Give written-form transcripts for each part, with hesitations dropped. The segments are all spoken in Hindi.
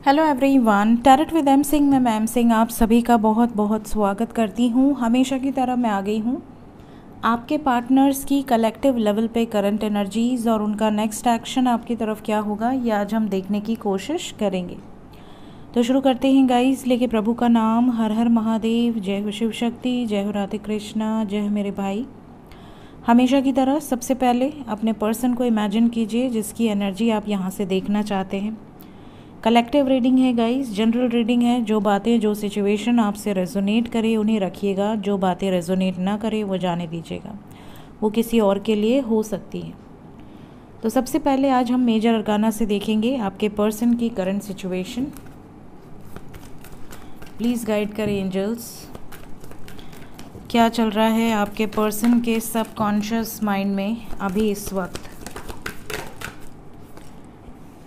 Hello everyone, tarot with M Singh मैं मैम सिंह आप सभी का बहुत बहुत स्वागत करती हूँ। हमेशा की तरह मैं आ गई हूँ आपके पार्टनर्स की कलेक्टिव लेवल पे करंट एनर्जीज़ और उनका नेक्स्ट एक्शन आपकी तरफ क्या होगा ये आज हम देखने की कोशिश करेंगे। तो शुरू करते हैं गाइस, लेके प्रभु का नाम। हर हर महादेव, जय हो शिव शक्ति, जय हो राधे कृष्णा, जय हो मेरे भाई। हमेशा की तरह सबसे पहले अपने पर्सन को इमेजिन कीजिए जिसकी एनर्जी आप यहाँ से देखना चाहते हैं। कलेक्टिव रीडिंग है गाइस, जनरल रीडिंग है। जो बातें जो सिचुएशन आपसे रेजोनेट करे उन्हें रखिएगा, जो बातें रेजोनेट ना करे वो जाने दीजिएगा, वो किसी और के लिए हो सकती है। तो सबसे पहले आज हम मेजर अरकाना से देखेंगे आपके पर्सन की करंट सिचुएशन। प्लीज़ गाइड करें एंजल्स, क्या चल रहा है आपके पर्सन के सबकॉन्शियस माइंड में अभी इस वक्त।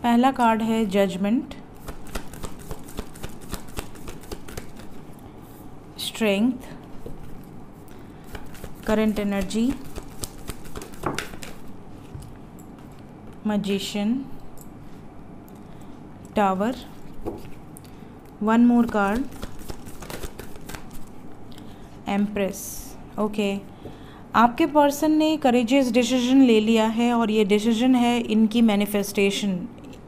पहला कार्ड है judgement, strength, current energy, magician, tower. One more card, empress. Okay, आपके पर्सन ने करेजियस डिसीजन ले लिया है और ये डिसीजन है इनकी मैनिफेस्टेशन।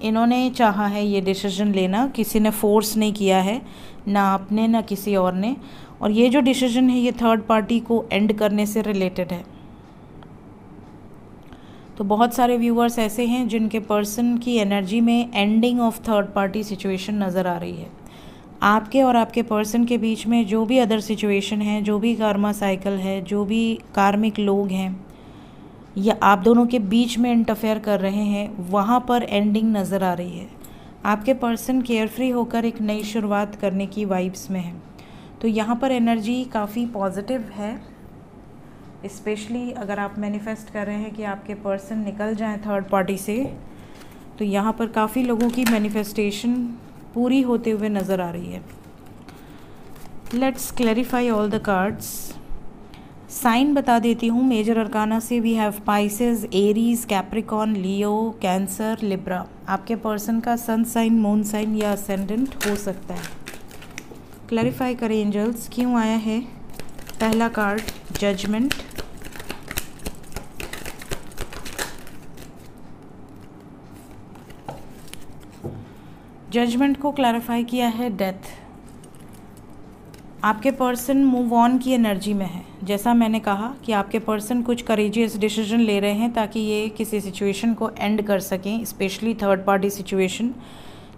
इन्होंने चाहा है ये डिसीजन लेना, किसी ने फोर्स नहीं किया है, ना आपने ना किसी और ने। और ये जो डिसीजन है ये थर्ड पार्टी को एंड करने से रिलेटेड है। तो बहुत सारे व्यूअर्स ऐसे हैं जिनके पर्सन की एनर्जी में ending of third party situation नज़र आ रही है। आपके और आपके पर्सन के बीच में जो भी अदर सिचुएशन है, जो भी कर्मा साइकिल है, जो भी कार्मिक लोग हैं या आप दोनों के बीच में इंटरफेयर कर रहे हैं, वहाँ पर एंडिंग नज़र आ रही है। आपके पर्सन केयरफ्री होकर एक नई शुरुआत करने की वाइब्स में है। तो यहाँ पर एनर्जी काफ़ी पॉजिटिव है, स्पेशली अगर आप मैनिफेस्ट कर रहे हैं कि आपके पर्सन निकल जाएं थर्ड पार्टी से। तो यहाँ पर काफ़ी लोगों की मैनिफेस्टेशन पूरी होते हुए नज़र आ रही है। Let's clarify all the cards. Sign बता देती हूँ मेजर अरकाना से। We have Pisces, Aries, Capricorn, Leo, Cancer, Libra. आपके पर्सन का सन साइन, मून साइन या असेंडेंट हो सकता है। क्लैरिफाई करें एंजल्स, क्यों आया है पहला कार्ड जजमेंट, जजमेंट को क्लैरिफाई किया है डेथ। आपके पर्सन मूव ऑन की एनर्जी में है। जैसा मैंने कहा कि आपके पर्सन कुछ करेजियस डिसीजन ले रहे हैं ताकि ये किसी सिचुएशन को एंड कर सकें, स्पेशली थर्ड पार्टी सिचुएशन।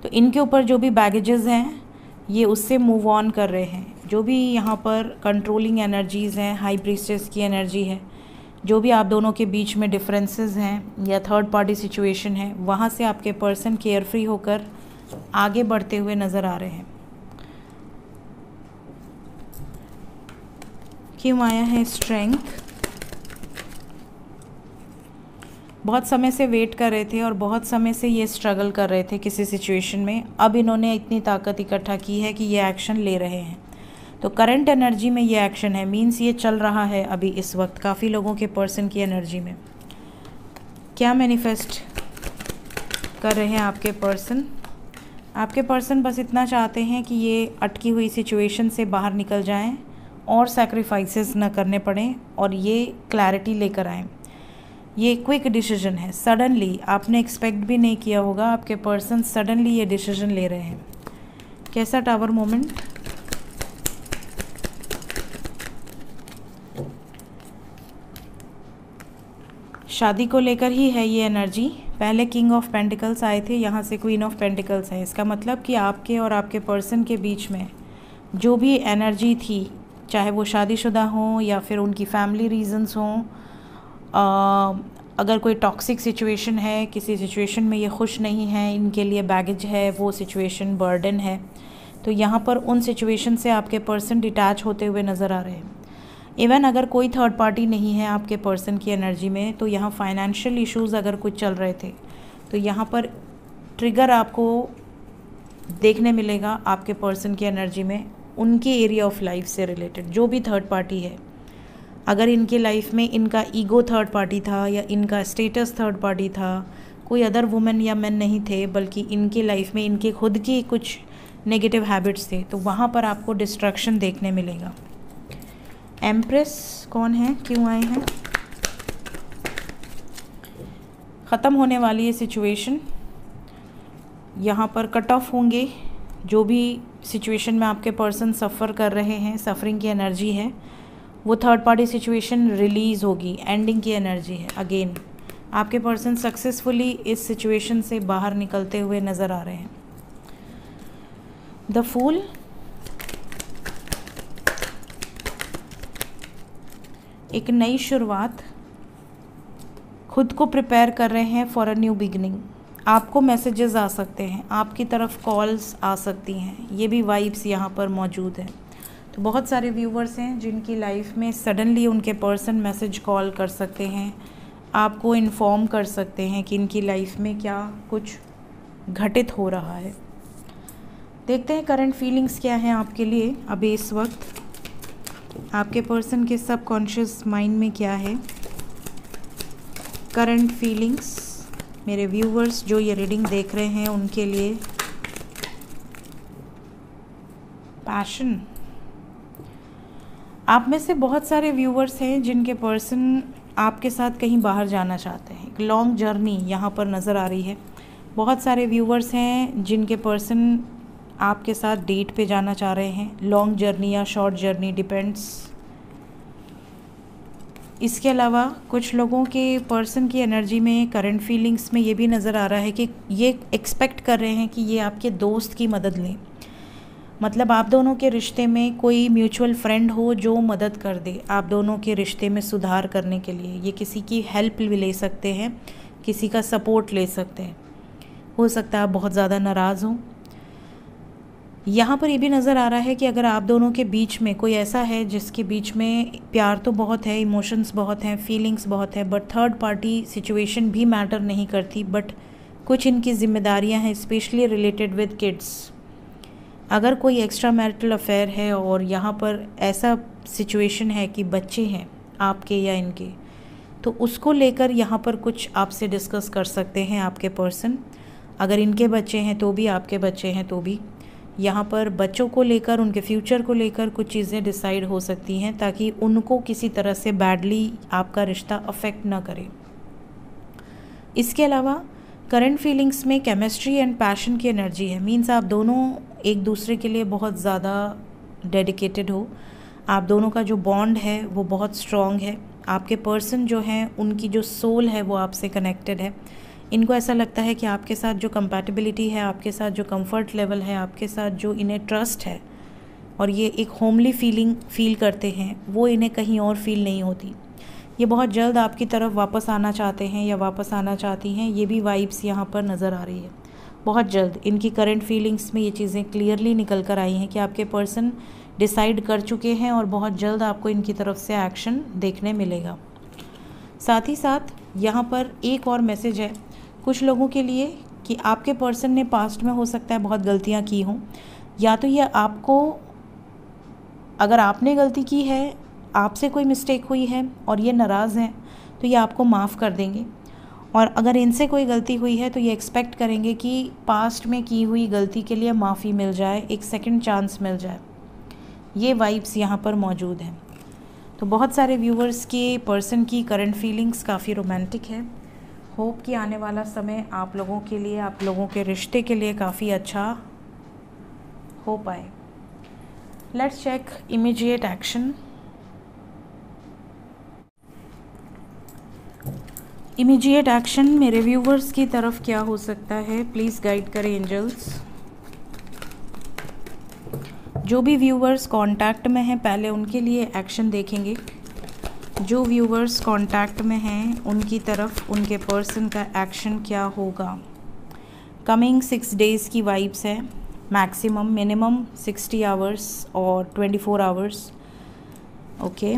तो इनके ऊपर जो भी बैगेजेस हैं ये उससे मूव ऑन कर रहे हैं। जो भी यहाँ पर कंट्रोलिंग एनर्जीज़ हैं, हाई प्रीस्टेस की एनर्जी है, जो भी आप दोनों के बीच में डिफरेंसेस हैं या थर्ड पार्टी सिचुएशन है, वहाँ से आपके पर्सन केयरफ्री होकर आगे बढ़ते हुए नज़र आ रहे हैं। क्यों आया है स्ट्रेंथ। बहुत समय से वेट कर रहे थे और बहुत समय से ये स्ट्रगल कर रहे थे किसी सिचुएशन में। अब इन्होंने इतनी ताकत इकट्ठा की है कि ये एक्शन ले रहे हैं। तो करंट एनर्जी में ये एक्शन है, मींस ये चल रहा है अभी इस वक्त काफ़ी लोगों के पर्सन की एनर्जी में। क्या मैनिफेस्ट कर रहे हैं आपके पर्सन। आपके पर्सन बस इतना चाहते हैं कि ये अटकी हुई सिचुएशन से बाहर निकल जाएं और सैक्रिफाइसेस न करने पड़ें और ये क्लैरिटी लेकर आएँ। ये क्विक डिसीजन है, सडनली आपने एक्सपेक्ट भी नहीं किया होगा, आपके पर्सन सडनली ये डिसीजन ले रहे हैं। कैसा टावर मोमेंट। शादी को लेकर ही है ये एनर्जी। पहले किंग ऑफ पेंटिकल्स आए थे, यहाँ से क्वीन ऑफ पेंटिकल्स है। इसका मतलब कि आपके और आपके पर्सन के बीच में जो भी एनर्जी थी, चाहे वो शादीशुदा हों या फिर उनकी फैमिली रीजंस हों, अगर कोई टॉक्सिक सिचुएशन है, किसी सिचुएशन में ये खुश नहीं है, इनके लिए बैगेज है, वो सिचुएशन बर्डन है, तो यहाँ पर उन सिचुएशन से आपके पर्सन डिटैच होते हुए नज़र आ रहे हैं। इवन अगर कोई थर्ड पार्टी नहीं है आपके पर्सन की एनर्जी में, तो यहाँ फाइनेंशियल इश्यूज़ अगर कुछ चल रहे थे तो यहाँ पर ट्रिगर आपको देखने मिलेगा आपके पर्सन की एनर्जी में, उनके एरिया ऑफ लाइफ से रिलेटेड जो भी थर्ड पार्टी है। अगर इनकी लाइफ में इनका ईगो थर्ड पार्टी था या इनका स्टेटस थर्ड पार्टी था, कोई अदर वुमेन या मैन नहीं थे, बल्कि इनकी लाइफ में इनके खुद की कुछ नेगेटिव हैबिट्स थे, तो वहाँ पर आपको डिस्ट्रक्शन देखने मिलेगा। एम्प्रेस कौन है, क्यों आए हैं? ख़त्म होने वाली है सिचुएशन, यहाँ पर कट ऑफ होंगे। जो भी सिचुएशन में आपके पर्सन सफ़र कर रहे हैं, सफरिंग की एनर्जी है, वो थर्ड पार्टी सिचुएशन रिलीज़ होगी, एंडिंग की एनर्जी है। अगेन आपके पर्सन सक्सेसफुली इस सिचुएशन से बाहर निकलते हुए नज़र आ रहे हैं। द फूल, एक नई शुरुआत, खुद को प्रिपेयर कर रहे हैं फॉर अ न्यू बिगनिंग। आपको मैसेजेस आ सकते हैं, आपकी तरफ कॉल्स आ सकती हैं, ये भी वाइब्स यहाँ पर मौजूद हैं। तो बहुत सारे व्यूवर्स हैं जिनकी लाइफ में सडनली उनके पर्सन मैसेज कॉल कर सकते हैं, आपको इन्फॉर्म कर सकते हैं कि इनकी लाइफ में क्या कुछ घटित हो रहा है। देखते हैं करंट फीलिंग्स क्या हैं आपके लिए अभी इस वक्त, आपके पर्सन के सबकॉन्शियस माइंड में क्या है। करंट फीलिंग्स मेरे व्यूवर्स जो ये रीडिंग देख रहे हैं उनके लिए। पैशन, आप में से बहुत सारे व्यूवर्स हैं जिनके पर्सन आपके साथ कहीं बाहर जाना चाहते हैं, एक लॉन्ग जर्नी यहाँ पर नज़र आ रही है। बहुत सारे व्यूवर्स हैं जिनके पर्सन आपके साथ डेट पे जाना चाह रहे हैं, लॉन्ग जर्नी या शॉर्ट जर्नी, डिपेंड्स। इसके अलावा कुछ लोगों के पर्सन की एनर्जी में, करंट फीलिंग्स में ये भी नज़र आ रहा है कि ये एक्सपेक्ट कर रहे हैं कि ये आपके दोस्त की मदद लें। मतलब आप दोनों के रिश्ते में कोई म्यूचुअल फ्रेंड हो जो मदद कर दे आप दोनों के रिश्ते में सुधार करने के लिए। ये किसी की हेल्प भी ले सकते हैं, किसी का सपोर्ट ले सकते हैं। हो सकता है आप बहुत ज़्यादा नाराज़ हों। यहाँ पर ये भी नज़र आ रहा है कि अगर आप दोनों के बीच में कोई ऐसा है जिसके बीच में प्यार तो बहुत है, इमोशंस बहुत हैं, फीलिंग्स बहुत है, बट थर्ड पार्टी सिचुएशन भी मैटर नहीं करती, बट कुछ इनकी जिम्मेदारियाँ हैं, स्पेशली रिलेटेड विद किड्स। अगर कोई एक्स्ट्रा मैरिटल अफेयर है और यहाँ पर ऐसा सिचुएशन है कि बच्चे हैं आपके या इनके, तो उसको लेकर यहाँ पर कुछ आपसे डिस्कस कर सकते हैं आपके पर्सन। अगर इनके बच्चे हैं तो भी, आपके बच्चे हैं तो भी, यहाँ पर बच्चों को लेकर, उनके फ्यूचर को लेकर कुछ चीज़ें डिसाइड हो सकती हैं ताकि उनको किसी तरह से बैडली आपका रिश्ता अफेक्ट ना करे। इसके अलावा करंट फीलिंग्स में केमिस्ट्री एंड पैशन की एनर्जी है। मीन्स आप दोनों एक दूसरे के लिए बहुत ज़्यादा डेडिकेटेड हो, आप दोनों का जो बॉन्ड है वो बहुत स्ट्रॉन्ग है। आपके पर्सन जो हैं उनकी जो सोल है वो आपसे कनेक्टेड है। इनको ऐसा लगता है कि आपके साथ जो कंपैटिबिलिटी है, आपके साथ जो कंफर्ट लेवल है, आपके साथ जो इन्हें ट्रस्ट है और ये एक होमली फीलिंग फील करते हैं, वो इन्हें कहीं और फील नहीं होती। ये बहुत जल्द आपकी तरफ वापस आना चाहते हैं या वापस आना चाहती हैं, ये भी वाइब्स यहाँ पर नज़र आ रही है। बहुत जल्द इनकी करंट फीलिंग्स में ये चीज़ें क्लियरली निकल कर आई हैं कि आपके पर्सन डिसाइड कर चुके हैं और बहुत जल्द आपको इनकी तरफ से एक्शन देखने मिलेगा। साथ ही साथ यहाँ पर एक और मैसेज है कुछ लोगों के लिए कि आपके पर्सन ने पास्ट में हो सकता है बहुत गलतियाँ की हों, या तो ये आपको, अगर आपने गलती की है, आपसे कोई मिस्टेक हुई है और ये नाराज़ हैं, तो ये आपको माफ़ कर देंगे। और अगर इनसे कोई गलती हुई है तो ये एक्सपेक्ट करेंगे कि पास्ट में की हुई गलती के लिए माफ़ी मिल जाए, एक सेकंड चांस मिल जाए। ये वाइब्स यहाँ पर मौजूद हैं। तो बहुत सारे व्यूवर्स के पर्सन की करंट फीलिंग्स काफ़ी रोमांटिक है। होप कि आने वाला समय आप लोगों के लिए, आप लोगों के रिश्ते के लिए काफ़ी अच्छा हो पाए। Let's check immediate action. Immediate action मेरे व्यूवर्स की तरफ क्या हो सकता है, प्लीज़ गाइड करें एंजल्स। जो भी व्यूवर्स कांटेक्ट में हैं पहले उनके लिए एक्शन देखेंगे। जो व्यूवर्स कांटेक्ट में हैं उनकी तरफ उनके पर्सन का एक्शन क्या होगा। कमिंग 6 डेज़ की वाइब्स है, मैक्सिमम मिनिमम 60 आवर्स और 24 आवर्स। ओके,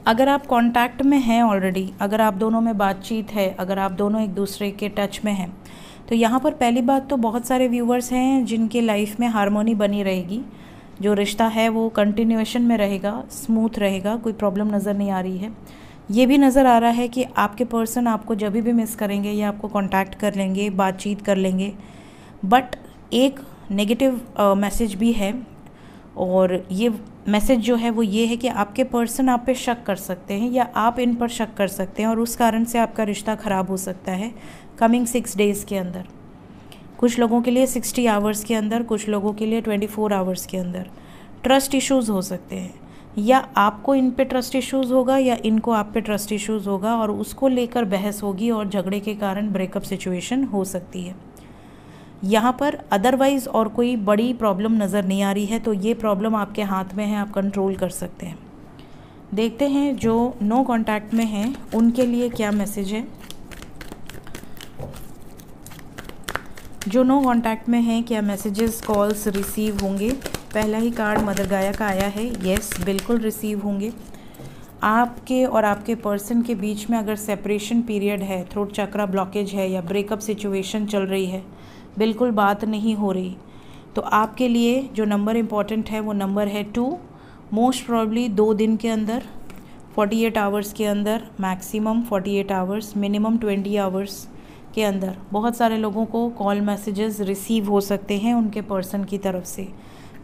अगर आप कांटेक्ट में हैं ऑलरेडी, अगर आप दोनों में बातचीत है, अगर आप दोनों एक दूसरे के टच में हैं, तो यहाँ पर पहली बात तो बहुत सारे व्यूवर्स हैं जिनके लाइफ में हार्मोनी बनी रहेगी, जो रिश्ता है वो कंटिन्यूएशन में रहेगा, स्मूथ रहेगा, कोई प्रॉब्लम नज़र नहीं आ रही है। ये भी नज़र आ रहा है कि आपके पर्सन आपको जब भी मिस करेंगे या आपको कांटेक्ट कर लेंगे, बातचीत कर लेंगे। बट एक नेगेटिव मैसेज भी है, और ये मैसेज जो है वो ये है कि आपके पर्सन आप पे शक कर सकते हैं या आप इन पर शक कर सकते हैं, और उस कारण से आपका रिश्ता ख़राब हो सकता है कमिंग 6 डेज़ के अंदर। कुछ लोगों के लिए 60 आवर्स के अंदर, कुछ लोगों के लिए 24 आवर्स के अंदर। ट्रस्ट इश्यूज़ हो सकते हैं, या आपको इन पे ट्रस्ट इश्यूज़ होगा या इनको आप पे ट्रस्ट इश्यूज़ होगा, और उसको लेकर बहस होगी और झगड़े के कारण ब्रेकअप सिचुएशन हो सकती है। यहाँ पर अदरवाइज़ और कोई बड़ी प्रॉब्लम नज़र नहीं आ रही है, तो ये प्रॉब्लम आपके हाथ में है, आप कंट्रोल कर सकते हैं। देखते हैं जो नो कांटेक्ट में हैं उनके लिए क्या मैसेज है। जो नो कांटेक्ट में हैं क्या मैसेजेस, कॉल्स रिसीव होंगे। पहला ही कार्ड मदर गाया का आया है, यस बिल्कुल रिसीव होंगे। आपके और आपके पर्सन के बीच में अगर सेपरेशन पीरियड है, थ्रोट चक्रा ब्लॉकेज है या ब्रेकअप सिचुएशन चल रही है, बिल्कुल बात नहीं हो रही, तो आपके लिए जो नंबर इम्पॉर्टेंट है वो नंबर है 2। मोस्ट प्रॉब्ली 2 दिन के अंदर, 48 आवर्स के अंदर, मैक्सिमम 48 आवर्स, मिनिमम 20 आवर्स के अंदर बहुत सारे लोगों को कॉल मैसेजेस रिसीव हो सकते हैं उनके पर्सन की तरफ से।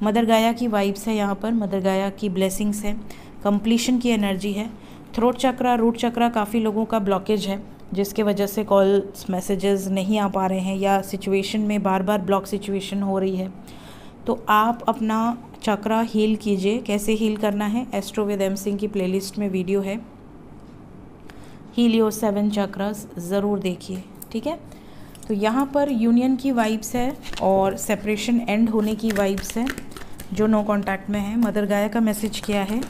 मदर गाया की वाइब्स है यहाँ पर, मदर गाया की ब्लेसिंग्स है, कंप्लीशन की एनर्जी है। थ्रोट चक्रा, रूट चक्रा काफ़ी लोगों का ब्लॉकेज है, जिसके वजह से कॉल्स मैसेजेस नहीं आ पा रहे हैं, या सिचुएशन में बार बार ब्लॉक सिचुएशन हो रही है। तो आप अपना चक्रा हील कीजिए। कैसे हील करना है, एस्ट्रो विद एम सिंह की प्लेलिस्ट में वीडियो है, हील योर 7 चक्रास, ज़रूर देखिए, ठीक है। तो यहाँ पर यूनियन की वाइब्स है और सेपरेशन एंड होने की वाइब्स है जो नो कांटेक्ट में है। मदर गाया का मैसेज क्या है,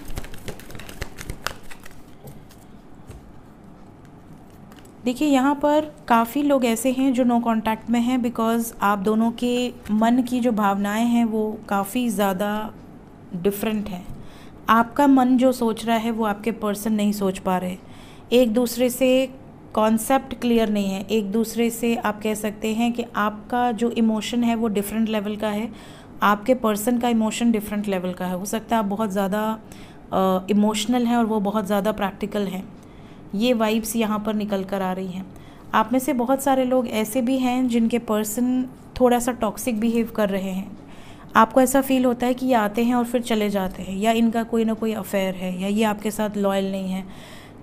देखिए यहाँ पर काफ़ी लोग ऐसे हैं जो नो कांटेक्ट में हैं, बिकॉज़ आप दोनों के मन की जो भावनाएं हैं वो काफ़ी ज़्यादा डिफरेंट हैं। आपका मन जो सोच रहा है वो आपके पर्सन नहीं सोच पा रहे, एक दूसरे से कॉन्सेप्ट क्लियर नहीं है, एक दूसरे से आप कह सकते हैं कि आपका जो इमोशन है वो डिफरेंट लेवल का है, आपके पर्सन का इमोशन डिफरेंट लेवल का है। हो सकता है आप बहुत ज़्यादा इमोशनल हैं और वो बहुत ज़्यादा प्रैक्टिकल हैं। ये वाइब्स यहाँ पर निकल कर आ रही हैं। आप में से बहुत सारे लोग ऐसे भी हैं जिनके पर्सन थोड़ा सा टॉक्सिक बिहेव कर रहे हैं। आपको ऐसा फील होता है कि ये आते हैं और फिर चले जाते हैं, या इनका कोई ना कोई अफेयर है, या ये आपके साथ लॉयल नहीं है,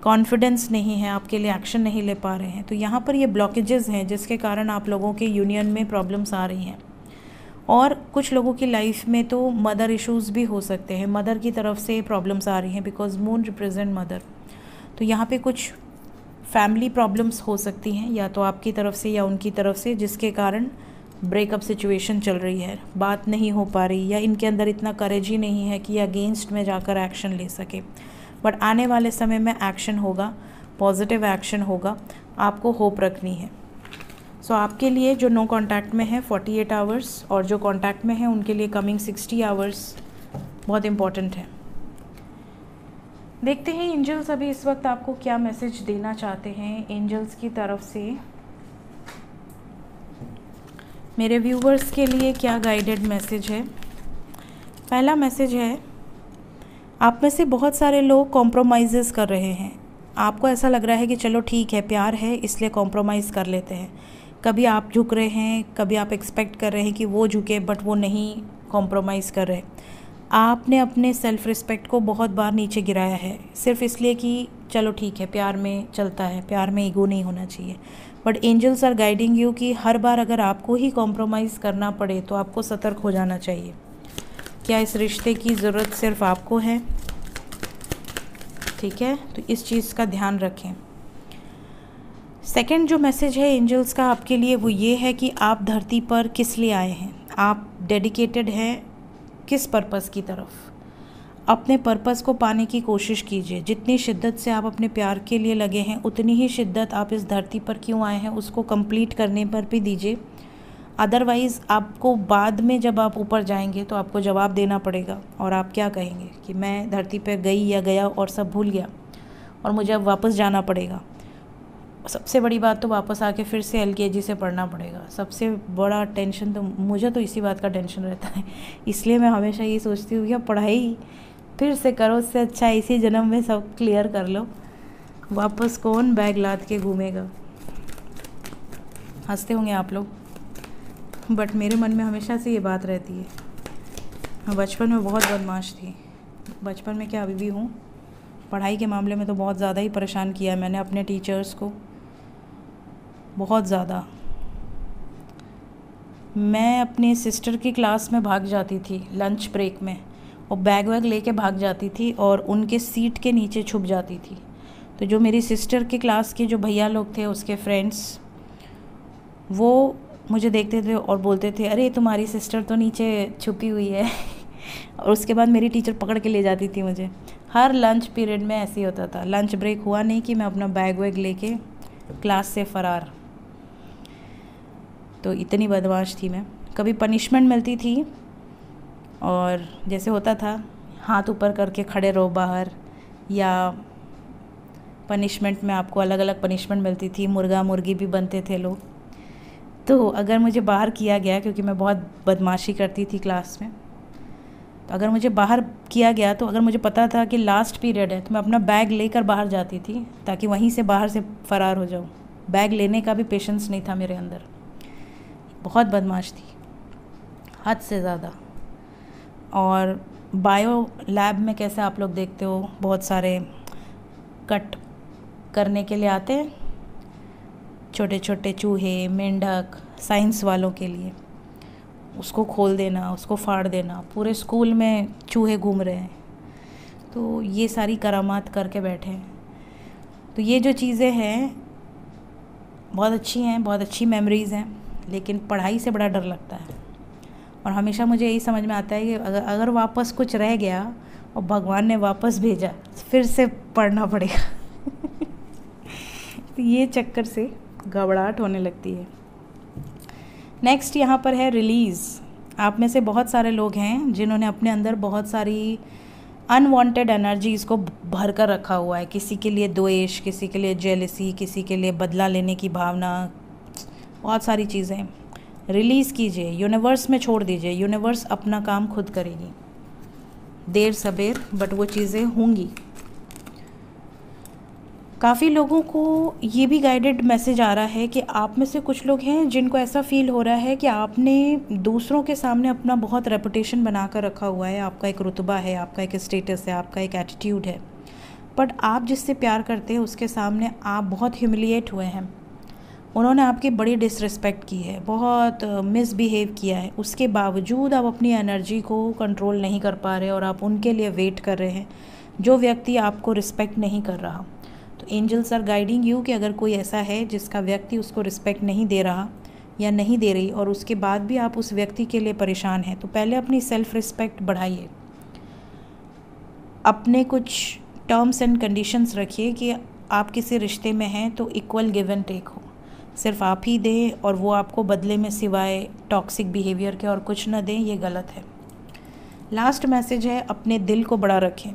कॉन्फिडेंस नहीं है, आपके लिए एक्शन नहीं ले पा रहे हैं। तो यहाँ पर ये ब्लॉकेजेस हैं जिसके कारण आप लोगों के यूनियन में प्रॉब्लम्स आ रही हैं। और कुछ लोगों की लाइफ में तो मदर इश्यूज़ भी हो सकते हैं, मदर की तरफ से प्रॉब्लम्स आ रही हैं, बिकॉज मून रिप्रेजेंट मदर। तो यहाँ पे कुछ फैमिली प्रॉब्लम्स हो सकती हैं, या तो आपकी तरफ से या उनकी तरफ से, जिसके कारण ब्रेकअप सिचुएशन चल रही है, बात नहीं हो पा रही, या इनके अंदर इतना करेज ही नहीं है कि अगेंस्ट में जाकर एक्शन ले सके। बट आने वाले समय में एक्शन होगा, पॉजिटिव एक्शन होगा, आपको होप रखनी है। सो आपके लिए जो नो कांटेक्ट में है 48 आवर्स, और जो कांटेक्ट में है उनके लिए कमिंग 60 आवर्स बहुत इम्पॉर्टेंट है। देखते हैं एंजल्स अभी इस वक्त आपको क्या मैसेज देना चाहते हैं। एंजल्स की तरफ से मेरे व्यूवर्स के लिए क्या गाइडेड मैसेज है। पहला मैसेज है, आप में से बहुत सारे लोग कॉम्प्रोमाइज़ कर रहे हैं। आपको ऐसा लग रहा है कि चलो ठीक है, प्यार है इसलिए कॉम्प्रोमाइज़ कर लेते हैं। कभी आप झुक रहे हैं, कभी आप एक्सपेक्ट कर रहे हैं कि वो झुके, बट वो नहीं कॉम्प्रोमाइज़ कर रहे। आपने अपने सेल्फ़ रिस्पेक्ट को बहुत बार नीचे गिराया है, सिर्फ इसलिए कि चलो ठीक है, प्यार में चलता है, प्यार में ईगो नहीं होना चाहिए। But angels are guiding you कि हर बार अगर आपको ही कॉम्प्रोमाइज़ करना पड़े तो आपको सतर्क हो जाना चाहिए। क्या इस रिश्ते की ज़रूरत सिर्फ आपको है? ठीक है, तो इस चीज़ का ध्यान रखें। सेकंड जो मैसेज है एंजल्स का आपके लिए वो ये है कि आप धरती पर किस लिए आए हैं, आप डेडिकेटेड हैं किस पर्पस की तरफ। अपने पर्पस को पाने की कोशिश कीजिए। जितनी शिद्दत से आप अपने प्यार के लिए लगे हैं, उतनी ही शिद्दत आप इस धरती पर क्यों आए हैं उसको कंप्लीट करने पर भी दीजिए। अदरवाइज़ आपको बाद में जब आप ऊपर जाएंगे तो आपको जवाब देना पड़ेगा, और आप क्या कहेंगे कि मैं धरती पर गई या गया और सब भूल गया और मुझे अब वापस जाना पड़ेगा। सबसे बड़ी बात तो वापस आके फिर से LKG से पढ़ना पड़ेगा। सबसे बड़ा टेंशन तो मुझे तो इसी बात का टेंशन रहता है, इसलिए मैं हमेशा ये सोचती हूँ कि पढ़ाई फिर से करो, उससे अच्छा इसी जन्म में सब क्लियर कर लो। वापस कौन बैग लाद के घूमेगा। हंसते होंगे आप लोग, बट मेरे मन में हमेशा से ये बात रहती है। मैं बचपन में बहुत बदमाश थी, बचपन में क्या अभी भी हूँ। पढ़ाई के मामले में तो बहुत ज़्यादा ही परेशान किया है मैंने अपने टीचर्स को, बहुत ज़्यादा। मैं अपने सिस्टर की क्लास में भाग जाती थी लंच ब्रेक में, और बैग वैग लेके भाग जाती थी और उनके सीट के नीचे छुप जाती थी। तो जो मेरी सिस्टर की क्लास के जो भैया लोग थे, उसके फ्रेंड्स, वो मुझे देखते थे और बोलते थे, अरे तुम्हारी सिस्टर तो नीचे छुपी हुई है। और उसके बाद मेरी टीचर पकड़ के ले जाती थी मुझे। हर लंच पीरियड में ऐसे ही होता था। लंच ब्रेक हुआ नहीं कि मैं अपना बैग वैग लेके क्लास से फ़रार। तो इतनी बदमाश थी मैं। कभी पनिशमेंट मिलती थी और जैसे होता था हाथ ऊपर करके खड़े रहो बाहर, या पनिशमेंट में आपको अलग अलग पनिशमेंट मिलती थी, मुर्गा मुर्गी भी बनते थे लोग। तो अगर मुझे बाहर किया गया, क्योंकि मैं बहुत बदमाशी करती थी क्लास में, तो अगर मुझे बाहर किया गया, तो अगर मुझे पता था कि लास्ट पीरियड है, तो मैं अपना बैग लेकर बाहर जाती थी ताकि वहीं से बाहर से फ़रार हो जाऊँ। बैग लेने का भी पेशेंस नहीं था मेरे अंदर। बहुत बदमाश थी, हद से ज़्यादा। और बायो लैब में कैसे आप लोग देखते हो, बहुत सारे कट करने के लिए आते हैं, छोटे छोटे चूहे, मेंढक, साइंस वालों के लिए। उसको खोल देना, उसको फाड़ देना, पूरे स्कूल में चूहे घूम रहे हैं। तो ये सारी करामात करके बैठे हैं। तो ये जो चीज़ें हैं बहुत अच्छी हैं, बहुत अच्छी मेमोरीज़ हैं, लेकिन पढ़ाई से बड़ा डर लगता है। और हमेशा मुझे यही समझ में आता है कि अगर वापस कुछ रह गया और भगवान ने वापस भेजा, फिर से पढ़ना पड़ेगा। तो ये चक्कर से घबराहट होने लगती है। नेक्स्ट यहाँ पर है रिलीज़। आप में से बहुत सारे लोग हैं जिन्होंने अपने अंदर बहुत सारी अनवांटेड एनर्जीज़ को भर कर रखा हुआ है। किसी के लिए द्वेष, किसी के लिए जेलसी, किसी के लिए बदला लेने की भावना, बहुत सारी चीज़ें। रिलीज़ कीजिए, यूनिवर्स में छोड़ दीजिए। यूनिवर्स अपना काम खुद करेगी, देर सबेर, बट वो चीज़ें होंगी। काफ़ी लोगों को ये भी गाइडेड मैसेज आ रहा है कि आप में से कुछ लोग हैं जिनको ऐसा फील हो रहा है कि आपने दूसरों के सामने अपना बहुत रेपुटेशन बना कर रखा हुआ है। आपका एक रुतबा है, आपका एक स्टेटस है, आपका एक एटीट्यूड है, बट आप जिससे प्यार करते हैं उसके सामने आप बहुत ह्यूमिलिएट हुए हैं। उन्होंने आपकी बड़ी डिसरिस्पेक्ट की है, बहुत मिसबिहेव किया है। उसके बावजूद आप अपनी एनर्जी को कंट्रोल नहीं कर पा रहे और आप उनके लिए वेट कर रहे हैं, जो व्यक्ति आपको रिस्पेक्ट नहीं कर रहा। तो एंजल्स आर गाइडिंग यू कि अगर कोई ऐसा है जिसका व्यक्ति उसको रिस्पेक्ट नहीं दे रहा या नहीं दे रही, और उसके बाद भी आप उस व्यक्ति के लिए परेशान हैं, तो पहले अपनी सेल्फ रिस्पेक्ट बढ़ाइए। अपने कुछ टर्म्स एंड कंडीशंस रखिए कि आप किसी रिश्ते में हैं तो इक्वल गिव एंड टेक हो। सिर्फ आप ही दें और वो आपको बदले में सिवाय टॉक्सिक बिहेवियर के और कुछ न दें, ये गलत है। लास्ट मैसेज है, अपने दिल को बड़ा रखें।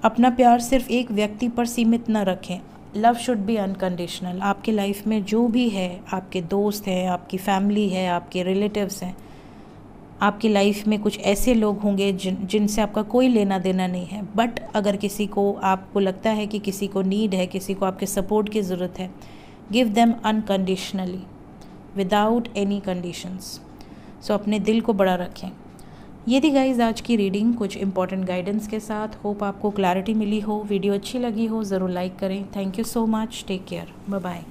अपना प्यार सिर्फ एक व्यक्ति पर सीमित न रखें। Love should be unconditional. आपके लाइफ में जो भी है, आपके दोस्त हैं, आपकी फैमिली है, आपके रिलेटिव्स हैं, आपकी लाइफ में कुछ ऐसे लोग होंगे जिनसे आपका कोई लेना देना नहीं है, बट अगर किसी को आपको लगता है कि किसी को नीड है, किसी को आपके सपोर्ट की ज़रूरत है, give them unconditionally without any conditions. So अपने दिल को बड़ा रखें। ये थी गाइज आज की रीडिंग, कुछ इंपॉर्टेंट गाइडेंस के साथ। होप आपको क्लैरिटी मिली हो। वीडियो अच्छी लगी हो ज़रूर लाइक करें। Thank you so much. Take care. Bye bye.